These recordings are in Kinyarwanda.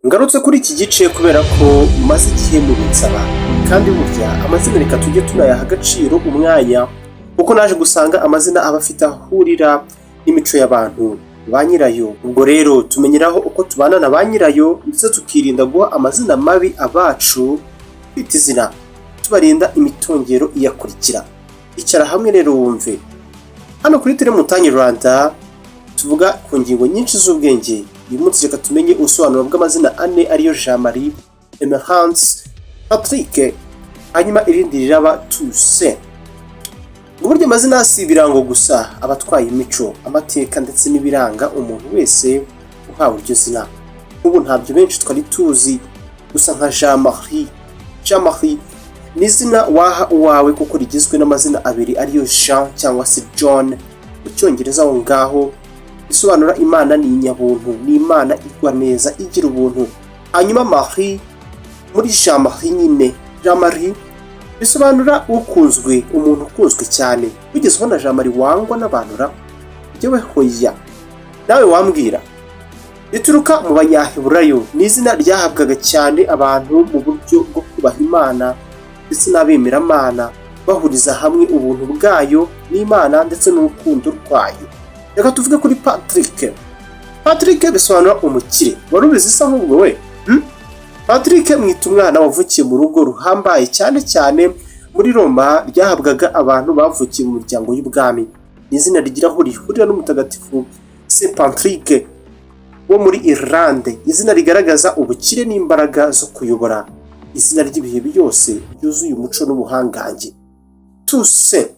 Ngarutse kuri iki gice kubera ko maze igihe mu binsaba kandi burya amazina reka tujye tunayaha agaciro umwanya kuko naje gusanga amazina aba afite ahurira n'imico y'abantu ba nyirayo. Ubwo rero tumenyeraho uko tubana na ba nyirayo ndetse tukirinda guha amazina mabi abacu, kwita izina tubarinda imitongero iyakurikira. Icara hamwe rero wumve. Hano kuri Tele Montagne Rwanda tuvuga ku ngingo nyinshi z'ubwenge. Uyu munsi reka tumenye ubusobanuro bw'amazina ane ariyo Jean Marie, Emerance, Patrick, hanyuma irindi riraba Toussaint. Uburyo amazina si ibirango gusa, abatwaye imico, amateka ndetse n'ibiranga umuntu wese uhawe iryo zina. Ubu ntabyo benshi twari tuzi, gusa nka Jean Marie. Jean Marie ni izina waha uwawe kuko rigizwe n'amazina abiri ariyo Jean cyangwa se John mu Cyongereza aho ngaho. Bisobanura Imana ni inyabuntu, ni Imana igwa neza igira ubuntu. Hanyuma Marie muri Jean Marie nyine, Jean Marie bisobanura ukunzwe, umuntu ukunzwe cyane. Wigeze ubona Jean Marie wangwa n'abantu ra? Jyewe hoya. Nawe wambwira. Rituruka mu Banyaheburayo, ni izina ryahabwaga cyane abantu mu buryo bwo kubaha Imana ndetse n'abemeramana, bahuriza hamwe ubuntu bwayo n'Imana ndetse n'urukundo rwayo. Reka tuvuge kuri Patrick. Patrick bisobanura umukire. Wari ubizi se ahubwo we? Patrick mwita umwana wavukiye mu rugo ruhambaye cyane cyane muri Roma, ryahabwaga abantu bavukiye mu muryango y'ubwami. Ni izina rigira aho rihurira n'umutagatifu Saint Patrick wo muri Irlande, izina rigaragaza ubukire n'imbaraga zo kuyobora, izina ry'ibihe byose ryuzuye umuco n'ubuhangange. Toussaint.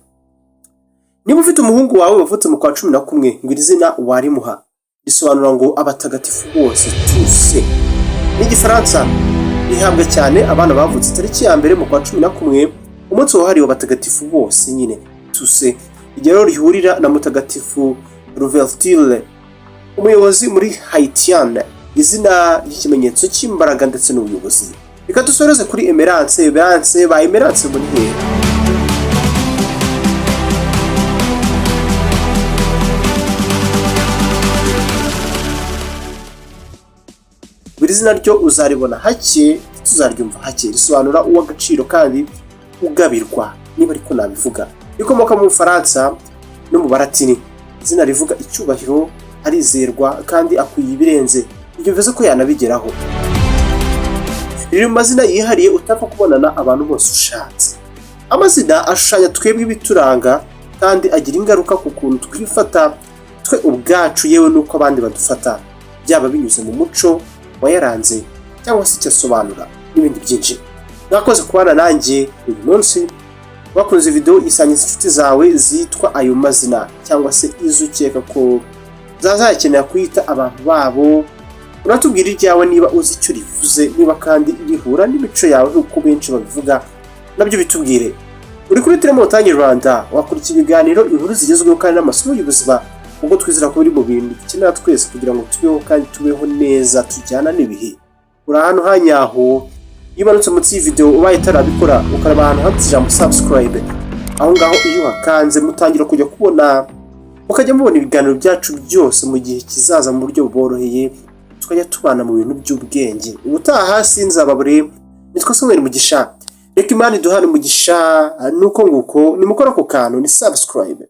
Niba ufite umuhungu wawe wavutse mu kwa 11 ngo iri zina warimuha, risobanura ngo abatagatifu bose. Toussaint n'igifaransa rihabwa cyane abana bavutse tariki ya mbere mu kwa 11, umunsi wahariwe abatagatifu bose nyine. Toussaint igero rihurira na mutagatifu Louverture, umuyobozi muri Haitian, izina ry'ikimenyetso cy'imbaraga ndetse n'ubuyobozi. Reka dusoreze kuri Emerance. Ba Emerance muri he? Buri zina ryo uzaribona hake, tuzaryumva hake. Risobanura uw'agaciro kandi ugabirwa, niba ariko nabivuga. Rikomoka mu Bufaransa no mu Baratini. Izina rivuga icyubahiro, arizerwa kandi akwiye ibirenze. Ibyo bivuze ko yanabigeraho. Riri mu mazina yihariye utapfa kubonana abantu bose ushatse. Amazina ashushanya twebwe ibituranga kandi agira ingaruka ku kuntu twifata twe ubwacu yewe nuko abandi badufata, byaba binyuze mu muco wayaranze cyangwa se icyo asobanura n'ibindi byinshi. Mwakoze kubana nanjye uyu munsi. Wakunze video isangiza inshuti zawe zitwa ayo mazina cyangwa se izo ukeka ko zazakenera kwita abantu babo. Uratubwira iryawe niba uzi icyo rivuze, niba kandi rihura n'imico yawe nk'uko benshi babivuga, nabyo bitubwire. Uri kuri Tele Montagne Rwanda, wakurikira ibiganiro, inkuru zigezweho kandi n'amasomo y'ubuzima, ubwo twizera ko biri mu bintu dukenera twese kugira ngo tubeho kandi tubeho neza tujyana n'ibihe. Uri ahantu hanyaho, iyo umanutse munsi y'ivideo ubaye utarabikora ukaraba ahantu handitse ijambo subscribe, aho ngaho iyo uhakanze mutangira kujya kubona, mukajya mubona ibiganiro byacu byose mu gihe kizaza mu buryo buboroheye, tukajya tubana mu bintu by'ubwenge. Ubutaha sinzababure, nitwa Samuel Mugisha. Reka Imana iduhane umugisha, nuko nguko nimukora ku kantu ni subscribe.